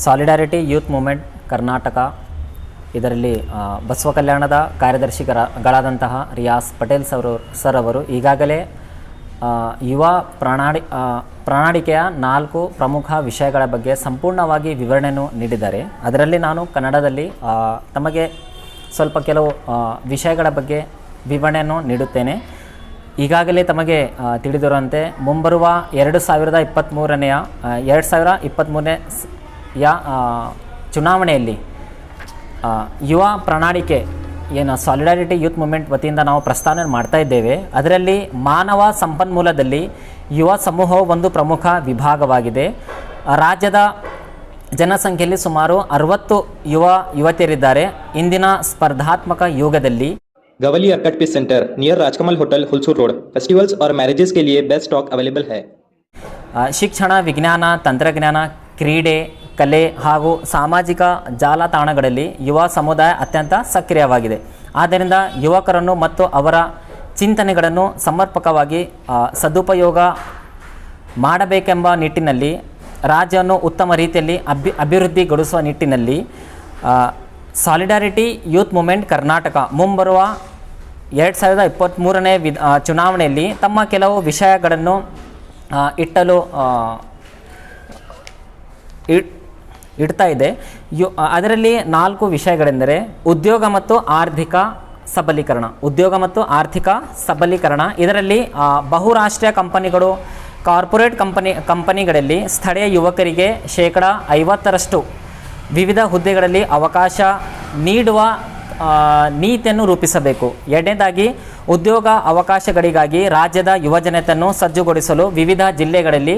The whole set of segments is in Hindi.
ಸಾಲಿಡಾರಿಟಿ ಯೂತ್ ಮೂವ್ಮೆಂಟ್ ಕರ್ನಾಟಕ ಇದರಲ್ಲಿ ಬಸವ ಕಲ್ಯಾಣದ ಕಾರ್ಯದರ್ಶಿಗಳಾದಂತಹ ರಿಯಾಸ್ ಪಟೇಲ್ ಸರ್ ಅವರು ಈಗಾಗಲೇ ಯುವ ಪ್ರಣಾಳಿಕೆಯ 4 ಪ್ರಮುಖ ವಿಷಯಗಳ ಬಗ್ಗೆ ಸಂಪೂರ್ಣವಾಗಿ ವಿವರಣೆಯನ್ನು ನೀಡಿದ್ದಾರೆ. ಅದರಲ್ಲಿ ನಾನು ಕನ್ನಡದಲ್ಲಿ ತಮಗೆ ಸ್ವಲ್ಪ ಕೆಲವು ವಿಷಯಗಳ ಬಗ್ಗೆ ವಿವರಣೆಯನ್ನು ನೀಡುತ್ತೇನೆ. ಈಗಾಗಲೇ ತಮಗೆ ತಿಳಿದಿರುವಂತೆ ಮುಂಬರುವ 2023ನೇ ಚುನಾವಣೆಯಲ್ಲಿ ಯುವ ಪ್ರಣಾಳಿಕೆ ಏನು ಸಾಲಿಡಾರಿಟಿ ಯೂತ್ ಮೂವ್ಮೆಂಟ್ ವತಿಯಿಂದ ನಾವು ಪ್ರಸ್ತಾವನೆ ಮಾಡ್ತಾ ಇದ್ದೇವೆ. ಅದರಲ್ಲಿ ಮಾನವ ಸಂಪನ್ಮೂಲದಲ್ಲಿ ಯುವ ಸಮೂಹವು ಒಂದು ಪ್ರಮುಖ ವಿಭಾಗವಾಗಿದೆ. ರಾಜ್ಯದ ಜನಸಂಖ್ಯೆಯಲ್ಲಿ ಸುಮಾರು 60 ಯುವತಿಯರಿದ್ದಾರೆ. ಇಂದಿನ ಸ್ಪರ್ಧಾತ್ಮಕ ಯುಗದಲ್ಲಿ Gavali Arcot piece centre near Rajkamal hotel Ulsoor road festivals और मैरिजेस के लिए बेस्ट स्टॉक अवेलेबल है. ಶಿಕ್ಷಣ, ವಿಜ್ಞಾನ, ತಂತ್ರಜ್ಞಾನ, ಕ್ರೀಡೆ, ಕಲೆ ಹಾಗೂ ಸಾಮಾಜಿಕ ಜಾಲತಾಣಗಳಲ್ಲಿ ಯುವ ಸಮುದಾಯ ಅತ್ಯಂತ ಸಕ್ರಿಯವಾಗಿದೆ. ಆದ್ದರಿಂದ ಯುವಕರನ್ನು ಮತ್ತು ಅವರ ಚಿಂತನೆಗಳನ್ನು ಸಮರ್ಪಕವಾಗಿ ಸದುಪಯೋಗ ಮಾಡಬೇಕೆಂಬ ನಿಟ್ಟಿನಲ್ಲಿ ರಾಜ್ಯವನ್ನು ಉತ್ತಮ ರೀತಿಯಲ್ಲಿ ಅಭಿವೃದ್ಧಿಗೊಳಿಸುವ ನಿಟ್ಟಿನಲ್ಲಿ ಸಾಲಿಡಾರಿಟಿ ಯೂತ್ ಮೂವ್ಮೆಂಟ್ ಕರ್ನಾಟಕ ಮುಂಬರುವ 2023ನೇ ಚುನಾವಣೆಯಲ್ಲಿ ತಮ್ಮ ಕೆಲವು ವಿಷಯಗಳನ್ನು ಇಡ್ತಾ ಇದೆ. ಅದರಲ್ಲಿ 4 ವಿಷಯಗಳೆಂದರೆ ಉದ್ಯೋಗ ಮತ್ತು ಆರ್ಥಿಕ ಸಬಲೀಕರಣ. ಇದರಲ್ಲಿ ಬಹುರಾಷ್ಟ್ರೀಯ ಕಂಪನಿಗಳು, ಕಾರ್ಪೊರೇಟ್ ಕಂಪನಿಗಳಲ್ಲಿ ಸ್ಥಳೀಯ ಯುವಕರಿಗೆ 50% ವಿವಿಧ ಹುದ್ದೆಗಳಲ್ಲಿ ಅವಕಾಶ ನೀಡುವ ನೀತಿಯನ್ನು ರೂಪಿಸಬೇಕು. ಎರಡನೇದಾಗಿ ಉದ್ಯೋಗ ಅವಕಾಶಗಳಿಗಾಗಿ ರಾಜ್ಯದ ಯುವಜನತೆಯನ್ನು ಸಜ್ಜುಗೊಳಿಸಲು ವಿವಿಧ ಜಿಲ್ಲೆಗಳಲ್ಲಿ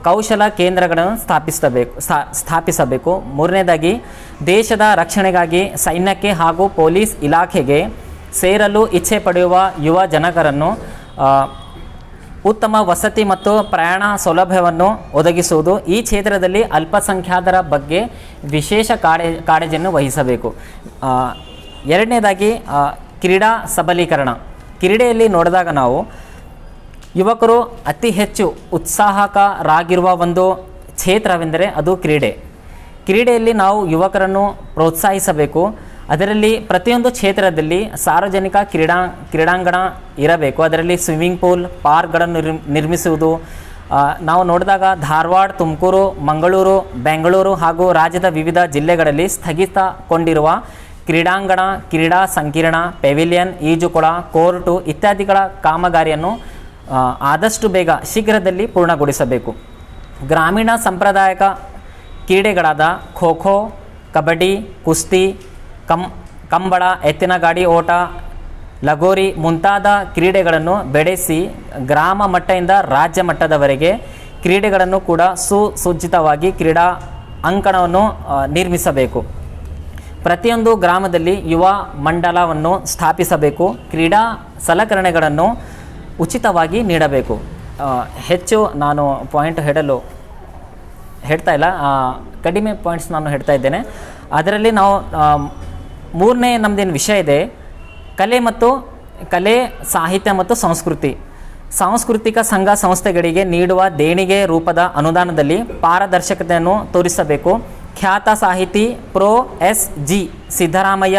ಕೌಶಲ ಕೇಂದ್ರಗಳನ್ನು ಸ್ಥಾಪಿಸಬೇಕು. ಮೂರನೇದಾಗಿ ದೇಶದ ರಕ್ಷಣೆಗಾಗಿ ಸೈನ್ಯಕ್ಕೆ ಹಾಗೂ ಪೊಲೀಸ್ ಇಲಾಖೆಗೆ ಸೇರಲು ಇಚ್ಛೆ ಪಡೆಯುವ ಯುವ ಜನರನ್ನು ಉತ್ತಮ ವಸತಿ ಮತ್ತು ಪ್ರಯಾಣ ಸೌಲಭ್ಯವನ್ನು ಒದಗಿಸುವುದು. ಈ ಕ್ಷೇತ್ರದಲ್ಲಿ ಅಲ್ಪಸಂಖ್ಯಾತರ ಬಗ್ಗೆ ವಿಶೇಷ ಕಾಳಜಿಯನ್ನು ವಹಿಸಬೇಕು. ಎರಡನೇದಾಗಿ ಕ್ರೀಡಾ ಸಬಲೀಕರಣ. ಕ್ರೀಡೆಯಲ್ಲಿ ನೋಡಿದಾಗ ನಾವು ಯುವಕರು ಅತಿ ಹೆಚ್ಚು ಉತ್ಸಾಹಕರಾಗಿರುವ ಒಂದು ಕ್ಷೇತ್ರವೆಂದರೆ ಅದು ಕ್ರೀಡೆಯಲ್ಲಿ ನಾವು ಯುವಕರನ್ನು ಪ್ರೋತ್ಸಾಹಿಸಬೇಕು. ಅದರಲ್ಲಿ ಪ್ರತಿಯೊಂದು ಕ್ಷೇತ್ರದಲ್ಲಿ ಸಾರ್ವಜನಿಕ ಕ್ರೀಡಾಂಗಣ ಇರಬೇಕು. ಅದರಲ್ಲಿ ಸ್ವಿಮ್ಮಿಂಗ್ ಪೂಲ್, ಪಾರ್ಕ್ಗಳನ್ನು ನಿರ್ಮಿಸುವುದು. ನಾವು ನೋಡಿದಾಗ ಧಾರವಾಡ, ತುಮಕೂರು, ಮಂಗಳೂರು, ಬೆಂಗಳೂರು ಹಾಗೂ ರಾಜ್ಯದ ವಿವಿಧ ಜಿಲ್ಲೆಗಳಲ್ಲಿ ಸ್ಥಗಿತಗೊಂಡಿರುವ ಕ್ರೀಡಾಂಗಣ, ಕ್ರೀಡಾ ಸಂಕೀರ್ಣ, ಪೆವಿಲಿಯನ್, ಈಜುಕೊಳ, ಕೋರ್ಟು ಇತ್ಯಾದಿಗಳ ಕಾಮಗಾರಿಯನ್ನು ಆದಷ್ಟು ಬೇಗ ಶೀಘ್ರದಲ್ಲಿ ಪೂರ್ಣಗೊಳಿಸಬೇಕು. ಗ್ರಾಮೀಣ ಸಾಂಪ್ರದಾಯಿಕ ಕ್ರೀಡೆಗಳಾದ ಖೋ ಖೋ, ಕಬಡ್ಡಿ, ಕುಸ್ತಿ, ಕಂಬಳ, ಎತ್ತಿನ ಗಾಡಿ ಓಟ, ಲಗೋರಿ ಮುಂತಾದ ಕ್ರೀಡೆಗಳನ್ನು ಬೆಳೆಸಿ ಗ್ರಾಮ ಮಟ್ಟದಿಂದ ರಾಜ್ಯ ಮಟ್ಟದವರೆಗೆ ಕ್ರೀಡೆಗಳನ್ನು ಕೂಡ ಸುಸಜ್ಜಿತವಾಗಿ ಕ್ರೀಡಾ ಅಂಕಣವನ್ನು ನಿರ್ಮಿಸಬೇಕು. ಪ್ರತಿಯೊಂದು ಗ್ರಾಮದಲ್ಲಿ ಯುವ ಮಂಡಲವನ್ನು ಸ್ಥಾಪಿಸಬೇಕು. ಕ್ರೀಡಾ ಸಲಕರಣೆಗಳನ್ನು ಉಚಿತವಾಗಿ ನೀಡಬೇಕು. ಹೆಚ್ಚು ನಾನು ಪಾಯಿಂಟ್ ಹೇಳ್ತಾ ಇಲ್ಲ, ಕಡಿಮೆ ಪಾಯಿಂಟ್ಸ್ ನಾನು ಹೇಳ್ತಾ ಇದ್ದೇನೆ. ಅದರಲ್ಲಿ ನಾವು ಮೂರನೇ ನಮ್ಮದೇನು ವಿಷಯ ಇದೆ, ಕಲೆ, ಸಾಹಿತ್ಯ ಮತ್ತು ಸಾಂಸ್ಕೃತಿಕ ಸಂಘ ಸಂಸ್ಥೆಗಳಿಗೆ ನೀಡುವ ದೇಣಿಗೆ ರೂಪದ ಅನುದಾನದಲ್ಲಿ ಪಾರದರ್ಶಕತೆಯನ್ನು ತೋರಿಸಬೇಕು. ಖ್ಯಾತ ಸಾಹಿತಿ SG ಸಿದ್ದರಾಮಯ್ಯ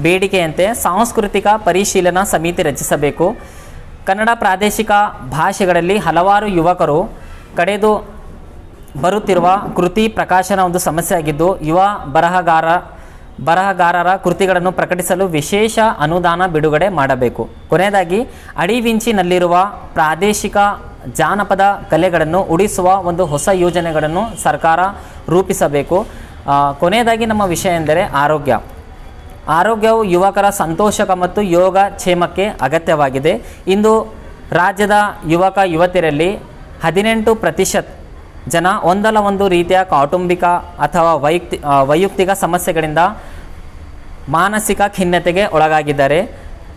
ಬೇಡಿಕೆಯಂತೆ ಸಾಂಸ್ಕೃತಿಕ ಪರಿಶೀಲನಾ ಸಮಿತಿ ರಚಿಸಬೇಕು. ಕನ್ನಡ ಪ್ರಾದೇಶಿಕ ಭಾಷೆಗಳಲ್ಲಿ ಹಲವಾರು ಯುವಕರು ಕಡೆದು ಬರುತ್ತಿರುವ ಕೃತಿ ಪ್ರಕಾಶನ ಒಂದು ಸಮಸ್ಯೆಯಾಗಿದ್ದು, ಯುವ ಬರಹಗಾರರ ಕೃತಿಗಳನ್ನು ಪ್ರಕಟಿಸಲು ವಿಶೇಷ ಅನುದಾನ ಬಿಡುಗಡೆ ಮಾಡಬೇಕು. ಕೊನೆಯದಾಗಿ ಅಡಿವಿಂಚಿನಲ್ಲಿರುವ ಪ್ರಾದೇಶಿಕ ಜಾನಪದ ಕಲೆಗಳನ್ನು ಉಳಿಸುವ ಒಂದು ಹೊಸ ಯೋಜನೆಗಳನ್ನು ಸರ್ಕಾರ ರೂಪಿಸಬೇಕು. ಕೊನೆಯದಾಗಿ ನಮ್ಮ ವಿಷಯ ಎಂದರೆ ಆರೋಗ್ಯವು ಯುವಕರ ಸಂತೋಷಕ ಮತ್ತು ಯೋಗಕ್ಷೇಮಕ್ಕೆ ಅಗತ್ಯವಾಗಿದೆ. ಇಂದು ರಾಜ್ಯದ ಯುವತಿಯರಲ್ಲಿ 18% ಜನ ಒಂದಲ್ಲ ಒಂದು ರೀತಿಯ ಕೌಟುಂಬಿಕ ಅಥವಾ ವೈಯಕ್ತಿಕ ಸಮಸ್ಯೆಗಳಿಂದ ಮಾನಸಿಕ ಖಿನ್ನತೆಗೆ ಒಳಗಾಗಿದ್ದಾರೆ.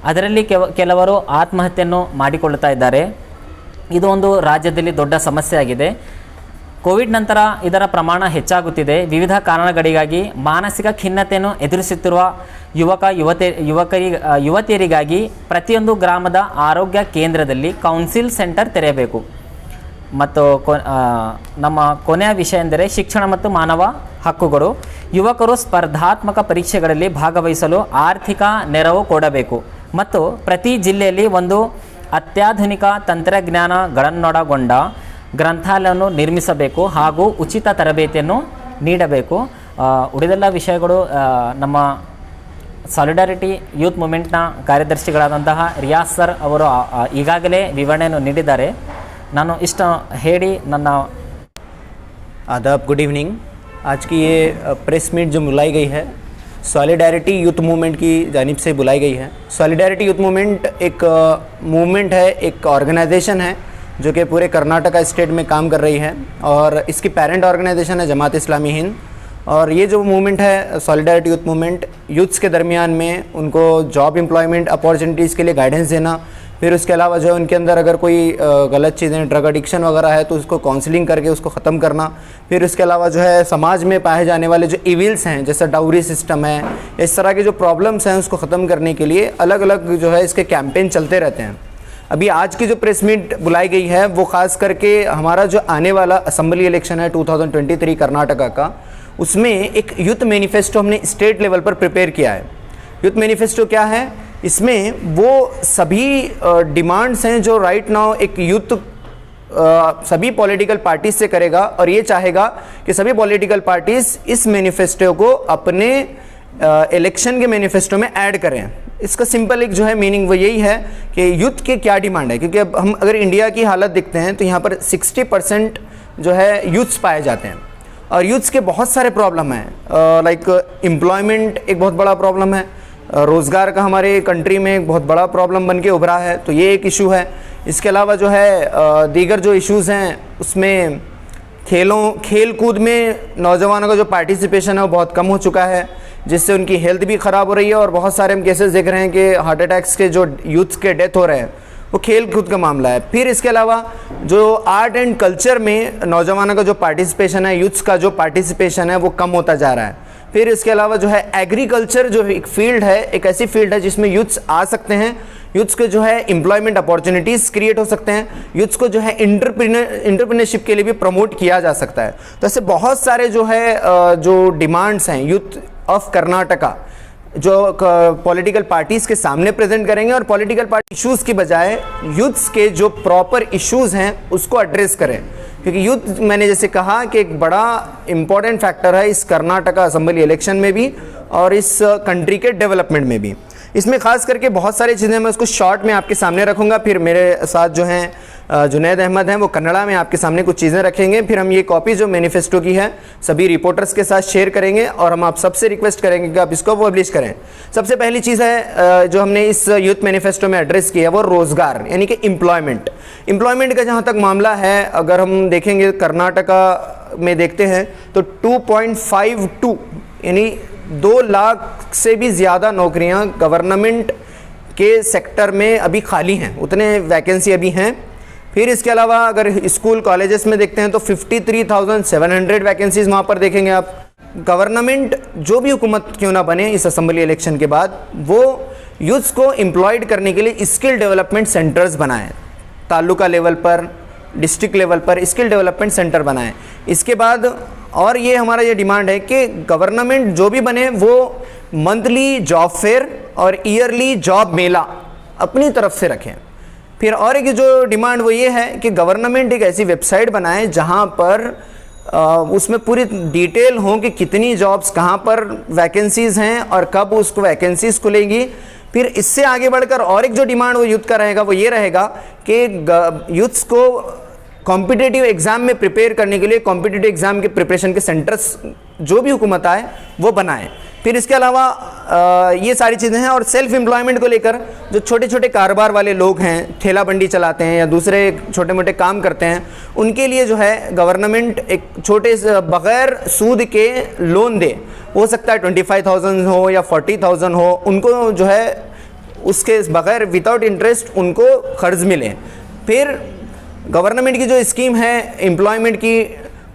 ಅದರಲ್ಲಿ ಕೆಲವರು ಆತ್ಮಹತ್ಯೆಯನ್ನು ಮಾಡಿಕೊಳ್ಳುತ್ತಾ ಇದ್ದಾರೆ. ಇದು ಒಂದು ರಾಜ್ಯದಲ್ಲಿ ದೊಡ್ಡ ಸಮಸ್ಯೆಯಾಗಿದೆ. ಕೋವಿಡ್ ನಂತರ ಇದರ ಪ್ರಮಾಣ ಹೆಚ್ಚಾಗುತ್ತಿದೆ. ವಿವಿಧ ಕಾರಣಗಳಿಗಾಗಿ ಮಾನಸಿಕ ಖಿನ್ನತೆಯನ್ನು ಎದುರಿಸುತ್ತಿರುವ ಯುವತಿಯರಿಗಾಗಿ ಪ್ರತಿಯೊಂದು ಗ್ರಾಮದ ಆರೋಗ್ಯ ಕೇಂದ್ರದಲ್ಲಿ ಕೌನ್ಸಿಲ್ ಸೆಂಟರ್ ತೆರೆಯಬೇಕು. ಮತ್ತು ನಮ್ಮ ಕೊನೆಯ ವಿಷಯ ಎಂದರೆ ಶಿಕ್ಷಣ ಮತ್ತು ಮಾನವ ಹಕ್ಕುಗಳು ಯುವಕರು ಸ್ಪರ್ಧಾತ್ಮಕ ಪರೀಕ್ಷೆಗಳಲ್ಲಿ ಭಾಗವಹಿಸಲು ಆರ್ಥಿಕ ನೆರವು ಕೊಡಬೇಕು ಮತ್ತು ಪ್ರತಿ ಜಿಲ್ಲೆಯಲ್ಲಿ ಒಂದು ಅತ್ಯಾಧುನಿಕ ತಂತ್ರಜ್ಞಾನಗಳನ್ನೊಳಗೊಂಡ ಗ್ರಂಥಾಲಯವನ್ನು ನಿರ್ಮಿಸಬೇಕು ಹಾಗೂ ಉಚಿತ ತರಬೇತಿಯನ್ನು ನೀಡಬೇಕು. ಉಳಿದೆಲ್ಲ ವಿಷಯಗಳು ನಮ್ಮ ಸಾಲಿಡಾರಿಟಿ ಯೂತ್ ಮೂಮೆಂಟ್ನ ಕಾರ್ಯದರ್ಶಿಗಳಾದಂತಹ ರಿಯಾಜ್ ಸರ್ ಅವರು ಈಗಾಗಲೇ ವಿವರಣೆಯನ್ನು ನೀಡಿದ್ದಾರೆ. ನಾನು ಇಷ್ಟ ಹೇಳಿ ನನ್ನ आदाब, गुड इवनिंग। आज की ये प्रेस मीट जो बुलाई गई है सॉलिडारिटी यूथ मूवमेंट की जानिब से बुलाई गई है। सॉलिडारिटी यूथ मूवमेंट एक मूवमेंट है, एक ऑर्गेनाइजेशन है जो कि पूरे कर्नाटका स्टेट में काम कर रही है और इसकी पेरेंट ऑर्गेनाइजेशन है जमात इस्लामी हिंद। और ये जो मूवमेंट है सॉलिडारिटी यूथ मूवमेंट यूथ्स के दरमियान में उनको जॉब एम्प्लॉयमेंट अपॉर्चुनिटीज़ के लिए गाइडेंस देना, फिर उसके अलावा जो है उनके अंदर अगर कोई गलत चीज़ें ड्रग एडिक्शन वगैरह है तो उसको काउंसलिंग करके उसको ख़त्म करना, फिर उसके अलावा जो है समाज में पाए जाने वाले जो इविल्स हैं जैसे डाउरी सिस्टम है, इस तरह के जो प्रॉब्लम्स हैं उसको ख़त्म करने के लिए अलग अलग जो है इसके कैंपेन चलते रहते हैं। अभी आज की जो प्रेस मीट बुलाई गई है वो ख़ास करके हमारा जो आने वाला असम्बली इलेक्शन है 2023 कर्नाटका का, उसमें एक यूथ मैनिफेस्टो हमने स्टेट लेवल पर प्रिपेयर किया है। यूथ मैनिफेस्टो क्या है? इसमें वो सभी डिमांड्स हैं जो राइट नाउ एक यूथ सभी पॉलिटिकल पार्टीज से करेगा और ये चाहेगा कि सभी पॉलिटिकल पार्टीज इस मैनिफेस्टो को अपने इलेक्शन के मैनिफेस्टो में ऐड करें। इसका सिंपल एक जो है मीनिंग वो यही है कि यूथ के क्या डिमांड है, क्योंकि अब हम अगर इंडिया की हालत देखते हैं तो यहाँ पर 60% जो है यूथ्स पाए जाते हैं और यूथ्स के बहुत सारे प्रॉब्लम हैं। लाइक एम्प्लॉयमेंट एक बहुत बड़ा प्रॉब्लम है, रोज़गार का हमारे कंट्री में एक बहुत बड़ा प्रॉब्लम बन के उभरा है, तो ये एक इशू है। इसके अलावा जो है दीगर जो इश्यूज़ हैं उसमें खेल कूद में नौजवानों का जो पार्टिसिपेशन है वो बहुत कम हो चुका है, जिससे उनकी हेल्थ भी ख़राब हो रही है और बहुत सारे हम केसेस देख रहे हैं कि हार्ट अटैक्स के जो यूथ्स के डेथ हो रहे हैं वो खेल कूद का मामला है। फिर इसके अलावा जो आर्ट एंड कल्चर में नौजवानों का जो पार्टिसिपेशन है, यूथ्स का जो पार्टिसिपेशन है वो कम होता जा रहा है। फिर इसके अलावा जो है एग्रीकल्चर जो एक फील्ड है, एक ऐसी फील्ड है जिसमें यूथ्स आ सकते हैं, यूथ्स के जो है एम्प्लॉयमेंट अपॉर्चुनिटीज़ क्रिएट हो सकते हैं, यूथ्स को जो है एंटरप्रेन्योरशिप के लिए भी प्रमोट किया जा सकता है। तो ऐसे बहुत सारे जो है जो डिमांड्स हैं यूथ ऑफ कर्नाटका जो पॉलिटिकल पार्टीज़ के सामने प्रेजेंट करेंगे और पॉलिटिकल पार्टी इश्यूज़ की बजाय यूथ्स के जो प्रॉपर इश्यूज़ हैं उसको एड्रेस करें, क्योंकि यूथ मैंने जैसे कहा कि एक बड़ा इम्पॉर्टेंट फैक्टर है इस कर्नाटका असम्बली इलेक्शन में भी और इस कंट्री के डेवलपमेंट में भी। इसमें ख़ास करके बहुत सारी चीज़ें मैं उसको शॉर्ट में आपके सामने रखूँगा, फिर मेरे साथ जो हैं जुनैद अहमद हैं वो कन्नड़ा में आपके सामने कुछ चीज़ें रखेंगे, फिर हम ये कॉपी जो मैनिफेस्टो की है सभी रिपोर्टर्स के साथ शेयर करेंगे और हम आप सबसे रिक्वेस्ट करेंगे कि आप इसको पब्लिश करें। सबसे पहली चीज़ है जो हमने इस यूथ मैनिफेस्टो में एड्रेस किया है वो रोज़गार यानी कि एम्प्लॉयमेंट का जहाँ तक मामला है, अगर हम देखेंगे कर्नाटका में देखते हैं तो 2.52 यानी 2 लाख से भी ज़्यादा नौकरियां गवर्नमेंट के सेक्टर में अभी खाली हैं, उतने वैकेंसी अभी हैं। फिर इसके अलावा अगर स्कूल कॉलेजेस में देखते हैं तो 53,700 वैकेंसीज़ वहाँ पर देखेंगे आप। गवर्नमेंट जो भी हुकूमत क्यों ना बने इस असम्बली इलेक्शन के बाद, वो यूथ्स को एम्प्लॉयड करने के लिए स्किल डेवलपमेंट सेंटर्स बनाएं, तालुका लेवल पर डिस्ट्रिक्ट लेवल पर स्किल डेवलपमेंट सेंटर बनाएं। इसके बाद और ये हमारा ये डिमांड है कि गवर्नमेंट जो भी बने वो मंथली जॉब फेयर और ईयरली जॉब मेला अपनी तरफ से रखें। फिर और एक जो डिमांड वो ये है कि गवर्नमेंट एक ऐसी वेबसाइट बनाए जहाँ पर उसमें पूरी डिटेल हो कि कितनी जॉब्स कहाँ पर वैकेंसीज़ हैं और कब उसको वैकेंसीज़ खुलेंगी। फिर इससे आगे बढ़कर और एक जो डिमांड वो यूथ का रहेगा वो ये रहेगा कि यूथ्स को कॉम्पिटिटिव एग्ज़ाम में प्रिपेयर करने के लिए कॉम्पिटिटिव एग्ज़ाम के प्रिपरेशन के सेंटर्स जो भी हुकूमत आए वो बनाएं। फिर इसके अलावा ये सारी चीज़ें हैं। और सेल्फ एम्प्लॉयमेंट को लेकर जो छोटे छोटे कारोबार वाले लोग हैं, ठेला बंडी चलाते हैं या दूसरे छोटे मोटे काम करते हैं, उनके लिए जो है गवर्नमेंट एक छोटे से बग़ैर सूद के लोन दे, हो सकता है 25,000 हो या 40,000 हो, उनको जो है उसके बग़ैर विदाउट इंटरेस्ट उनको कर्ज मिले। फिर गवर्नमेंट की जो स्कीम है एम्प्लॉयमेंट की,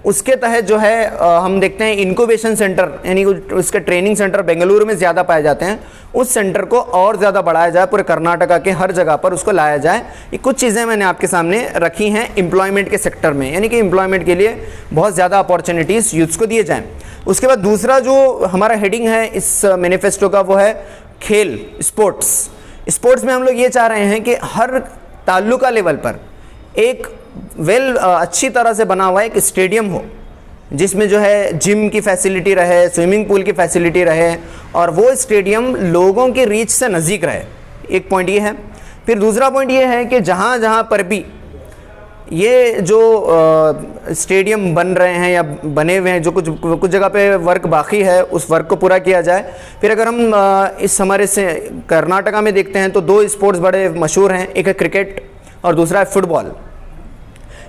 उसके तहत जो है हम देखते हैं इनक्यूबेशन सेंटर यानी उसके ट्रेनिंग सेंटर बेंगलुरु में ज़्यादा पाए जाते हैं, उस सेंटर को और ज़्यादा बढ़ाया जाए, पूरे कर्नाटका के हर जगह पर उसको लाया जाए। ये कुछ चीज़ें मैंने आपके सामने रखी हैं एम्प्लॉयमेंट के सेक्टर में, यानी कि एम्प्लॉयमेंट के लिए बहुत ज़्यादा अपॉर्चुनिटीज़ यूथ्स को दिए जाएँ। उसके बाद दूसरा जो हमारा हेडिंग है इस मैनिफेस्टो का वो है खेल, स्पोर्ट्स में हम लोग ये चाह रहे हैं कि हर ताल्लुका लेवल पर एक अच्छी तरह से बना हुआ एक स्टेडियम हो, जिसमें जो है जिम की फैसिलिटी रहे, स्विमिंग पूल की फैसिलिटी रहे, और वो स्टेडियम लोगों के रीच से नज़दीक रहे। एक पॉइंट ये है। फिर दूसरा पॉइंट ये है कि जहाँ जहाँ पर भी ये जो स्टेडियम बन रहे हैं या बने हुए हैं, जो कुछ जगह पे वर्क बाकी है, उस वर्क को पूरा किया जाए। फिर अगर हम इस हमारे से कर्नाटका में देखते हैं तो दो स्पोर्ट्स बड़े मशहूर हैं, एक है क्रिकेट और दूसरा है फुटबॉल।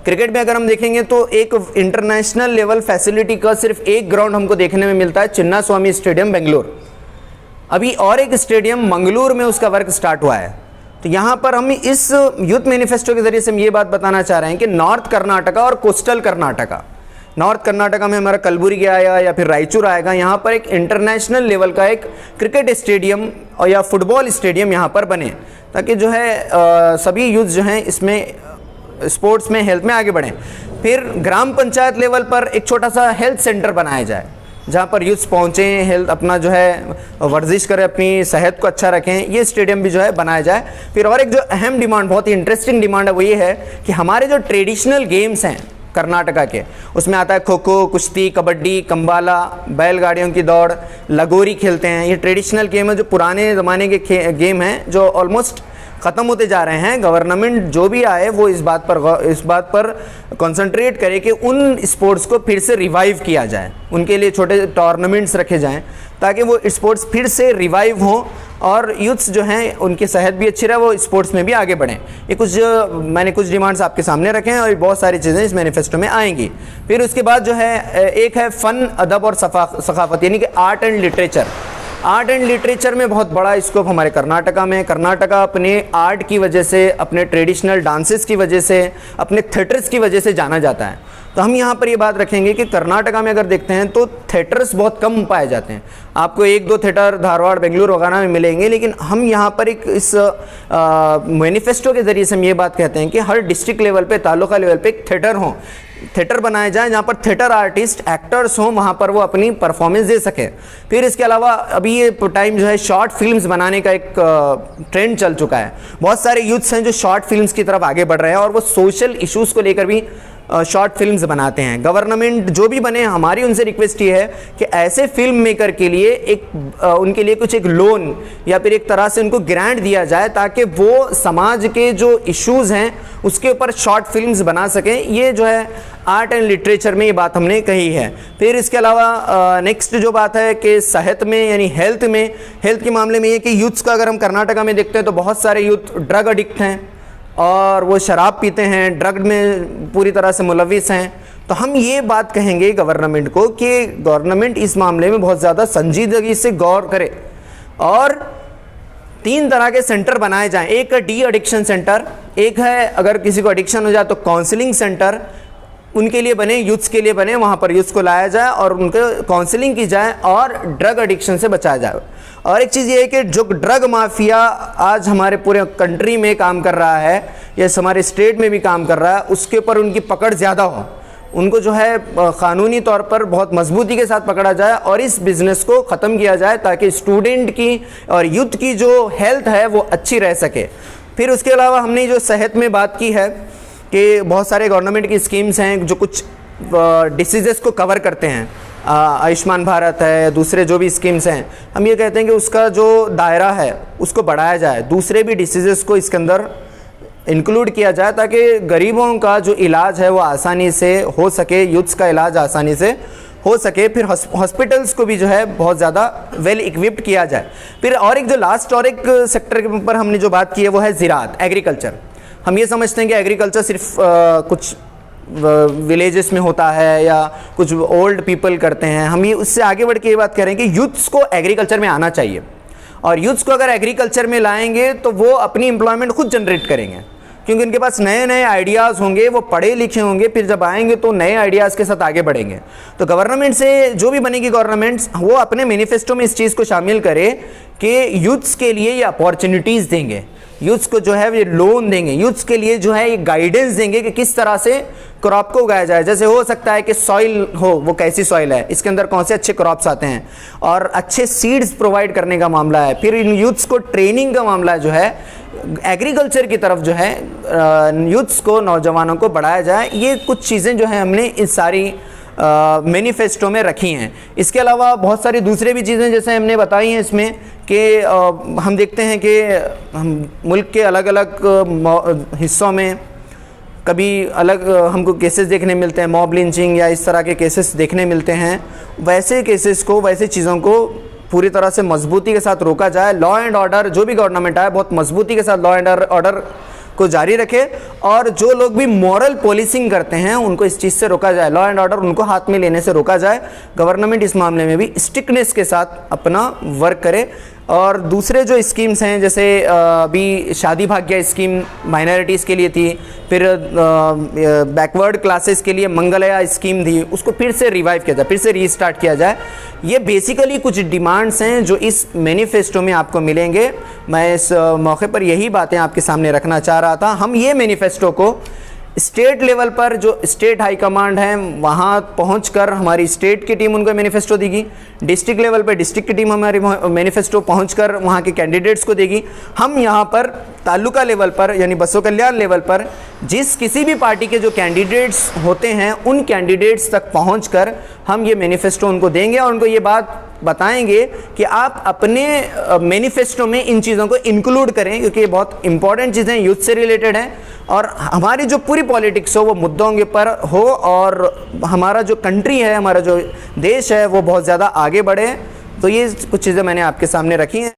क्रिकेट में अगर हम देखेंगे तो एक इंटरनेशनल लेवल फैसिलिटी का सिर्फ एक ग्राउंड हमको देखने में मिलता है, चिन्ना स्वामी स्टेडियम बेंगलोर। अभी और एक स्टेडियम मंगलूर में उसका वर्क स्टार्ट हुआ है। तो यहाँ पर हम इस यूथ मैनिफेस्टो के जरिए से हम ये बात बताना चाह रहे हैं कि नॉर्थ कर्नाटका और कोस्टल कर्नाटका, नॉर्थ कर्नाटका में हमारा कलबुर्गी आएगा या फिर रायचूर आएगा, यहाँ पर एक इंटरनेशनल लेवल का एक क्रिकेट स्टेडियम और या फुटबॉल स्टेडियम यहाँ पर बने, ताकि जो है सभी यूथ जो हैं इसमें स्पोर्ट्स में, हेल्थ में आगे बढ़ें। फिर ग्राम पंचायत लेवल पर एक छोटा सा हेल्थ सेंटर बनाया जाए, जहाँ पर यूथ पहुँचें, हेल्थ अपना जो है वर्जिश करें, अपनी सेहत को अच्छा रखें। ये स्टेडियम भी जो है बनाया जाए। फिर और एक जो अहम डिमांड, बहुत ही इंटरेस्टिंग डिमांड है, वो ये है कि हमारे जो ट्रेडिशनल गेम्स हैं कर्नाटका के, उसमें आता है खो खो, कुश्ती, कबड्डी, कंबाला, बैलगाड़ियों की दौड़, लगोरी खेलते हैं। ये ट्रेडिशनल गेम है जो पुराने ज़माने के गेम हैं, जो ऑलमोस्ट ख़त्म होते जा रहे हैं। गवर्नमेंट जो भी आए वो इस बात पर कंसंट्रेट करे कि उन स्पोर्ट्स को फिर से रिवाइव किया जाए, उनके लिए छोटे टूर्नामेंट्स रखे जाएं, ताकि वो स्पोर्ट्स फिर से रिवाइव हों और यूथ्स जो हैं उनकी सेहत भी अच्छी रहे, वो स्पोर्ट्स में भी आगे बढ़ें। ये मैंने कुछ डिमांड्स आपके सामने रखे हैं और बहुत सारी चीज़ें इस मैनिफेस्टो में आएंगी। फिर उसके बाद जो है एक है फ़न, अदब और सकाफत, यानी कि art and literature. Art and literature में बहुत बड़ा स्कोप हमारे कर्नाटका में। कर्नाटका अपने आर्ट की वजह से, अपने ट्रेडिशनल डांसेस की वजह से, अपने थिएटर्स की वजह से जाना जाता है। तो हम यहाँ पर ये बात रखेंगे कि कर्नाटका में अगर देखते हैं तो थिएटर्स बहुत कम पाए जाते हैं। आपको एक दो थिएटर धारवाड़, बेंगलुरु वगैरह में मिलेंगे, लेकिन हम यहाँ पर एक इस मैनिफेस्टो के ज़रिए से हम ये बात कहते हैं कि हर डिस्ट्रिक्ट लेवल पे, तालुका लेवल पे एक थिएटर हो, थिएटर बनाए जाएं जहाँ पर थिएटर आर्टिस्ट, एक्टर्स हों, वहाँ पर वो अपनी परफॉर्मेंस दे सके। फिर इसके अलावा अभी ये टाइम जो है शॉर्ट फिल्म्स बनाने का एक ट्रेंड चल चुका है। बहुत सारे यूथ्स हैं जो शॉर्ट फिल्म्स की तरफ आगे बढ़ रहे हैं और वो सोशल इश्यूज़ को लेकर भी शॉर्ट फिल्म्स बनाते हैं। गवर्नमेंट जो भी बने, हमारी उनसे रिक्वेस्ट ये है कि ऐसे फिल्म मेकर के लिए उनके लिए कुछ एक लोन या फिर एक तरह से उनको ग्रांट दिया जाए, ताकि वो समाज के जो इश्यूज़ हैं उसके ऊपर शॉर्ट फिल्म्स बना सकें। ये जो है आर्ट एंड लिटरेचर में ये बात हमने कही है। फिर इसके अलावा नेक्स्ट जो बात है कि सेहत में, यानी हेल्थ के मामले में ये कि यूथ्स का अगर हम कर्नाटका में देखते हैं तो बहुत सारे यूथ ड्रग एडिक्ट हैं और वो शराब पीते हैं, ड्रग में पूरी तरह से मुलविस हैं। तो हम ये बात कहेंगे गवर्नमेंट को कि गवर्नमेंट इस मामले में बहुत ज़्यादा संजीदगी से गौर करे और 3 तरह के सेंटर बनाए जाएं। एक है डी एडिक्शन सेंटर, एक है अगर किसी को एडिक्शन हो जाए तो काउंसलिंग सेंटर उनके लिए बने, यूथ्स के लिए बने, वहाँ पर यूथ्स को लाया जाए और उनको काउंसलिंग की जाए और ड्रग एडिक्शन से बचाया जाए। और एक चीज़ ये है कि जो ड्रग माफिया आज हमारे पूरे कंट्री में काम कर रहा है या हमारे स्टेट में भी काम कर रहा है, उसके ऊपर उनकी पकड़ ज़्यादा हो, उनको जो है क़ानूनी तौर पर बहुत मजबूती के साथ पकड़ा जाए और इस बिज़नेस को ख़त्म किया जाए, ताकि स्टूडेंट की और यूथ की जो हेल्थ है वो अच्छी रह सके। फिर उसके अलावा हमने जो सेहत में बात की है कि बहुत सारे गवर्नमेंट की स्कीम्स हैं जो कुछ डिसीज़ेस को कवर करते हैं, आयुष्मान भारत है, दूसरे जो भी स्कीम्स हैं, हम ये कहते हैं कि उसका जो दायरा है उसको बढ़ाया जाए, दूसरे भी डिसीज़ेस को इसके अंदर इंक्लूड किया जाए, ताकि गरीबों का जो इलाज है वो आसानी से हो सके, यूथ्स का इलाज आसानी से हो सके। फिर हॉस्पिटल्स को भी जो है बहुत ज़्यादा वेल इक्विप्ड किया जाए। फिर और एक जो लास्ट और एक सेक्टर के ऊपर हमने जो बात की है वो है ज़राअत, एग्रीकल्चर। हम ये समझते हैं कि एग्रीकल्चर सिर्फ कुछ विलेजेस में होता है या कुछ ओल्ड पीपल करते हैं। हम ये उससे आगे बढ़ के ये बात करें कि यूथ्स को एग्रीकल्चर में आना चाहिए और यूथ्स को अगर एग्रीकल्चर में लाएंगे तो वो अपनी एम्प्लॉयमेंट खुद जनरेट करेंगे। क्योंकि उनके पास नए नए आइडियाज़ होंगे, वो पढ़े लिखे होंगे, फिर जब आएंगे तो नए आइडियाज़ के साथ आगे बढ़ेंगे। तो गवर्नमेंट से जो भी बनेगी गवर्नमेंट्स, वो अपने मैनिफेस्टो में इस चीज़ को शामिल करे कि यूथ्स के लिए ये अपॉर्चुनिटीज़ देंगे, यूथ्स को जो है ये लोन देंगे, यूथ्स के लिए जो है ये गाइडेंस देंगे कि किस तरह से क्रॉप को उगाया जाए। जैसे हो सकता है कि सॉइल हो, वो कैसी सॉइल है, इसके अंदर कौन से अच्छे क्रॉप्स आते हैं, और अच्छे सीड्स प्रोवाइड करने का मामला है। फिर इन यूथ्स को ट्रेनिंग का मामला जो है, एग्रीकल्चर की तरफ जो है यूथ्स को, नौजवानों को बढ़ाया जाए। ये कुछ चीज़ें जो है हमने इस सारी मैनिफेस्टो में रखी हैं। इसके अलावा बहुत सारी दूसरी भी चीज़ें जैसे हमने बताई हैं इसमें कि हम देखते हैं कि हम मुल्क के अलग अलग हिस्सों में कभी अलग हमको केसेस देखने मिलते हैं, मॉब लिंचिंग या इस तरह के केसेस देखने मिलते हैं। वैसे केसेस को, वैसे चीज़ों को पूरी तरह से मजबूती के साथ रोका जाए। लॉ एंड ऑर्डर, जो भी गवर्नमेंट आए, बहुत मजबूती के साथ लॉ एंड ऑर्डर को जारी रखे, और जो लोग भी मॉरल पॉलिसिंग करते हैं उनको इस चीज़ से रोका जाए, लॉ एंड ऑर्डर उनको हाथ में लेने से रोका जाए। गवर्नमेंट इस मामले में भी स्ट्रिक्टनेस के साथ अपना वर्क करे। और दूसरे जो स्कीम्स हैं, जैसे अभी शादी भाग्य स्कीम माइनॉरिटीज़ के लिए थी, फिर बैकवर्ड क्लासेस के लिए मंगलया स्कीम थी, उसको फिर से रिवाइव किया जाए, फिर से रीस्टार्ट किया जाए। ये बेसिकली कुछ डिमांड्स हैं जो इस मैनिफेस्टो में आपको मिलेंगे। मैं इस मौके पर यही बातें आपके सामने रखना चाह रहा था। हम ये मैनिफेस्टो को स्टेट लेवल पर, जो स्टेट हाई कमांड है, वहाँ पहुंचकर हमारी स्टेट की टीम उनको मैनिफेस्टो देगी, डिस्ट्रिक्ट लेवल पर डिस्ट्रिक्ट की टीम हमारी मैनिफेस्टो पहुंचकर वहाँ के कैंडिडेट्स को देगी। हम यहाँ पर तालुका लेवल पर, यानी बसो कल्याण लेवल पर, जिस किसी भी पार्टी के जो कैंडिडेट्स होते हैं उन कैंडिडेट्स तक पहुंचकर हम ये मैनिफेस्टो उनको देंगे और उनको ये बात बताएंगे कि आप अपने मैनिफेस्टो में इन चीज़ों को इंक्लूड करें, क्योंकि ये बहुत इंपॉर्टेंट चीज़ें यूथ से रिलेटेड हैं, और हमारी जो पूरी पॉलिटिक्स हो वो मुद्दों के पर हो, और हमारा जो कंट्री है, हमारा जो देश है, वो बहुत ज़्यादा आगे बढ़े। तो ये कुछ चीज़ें मैंने आपके सामने रखी हैं।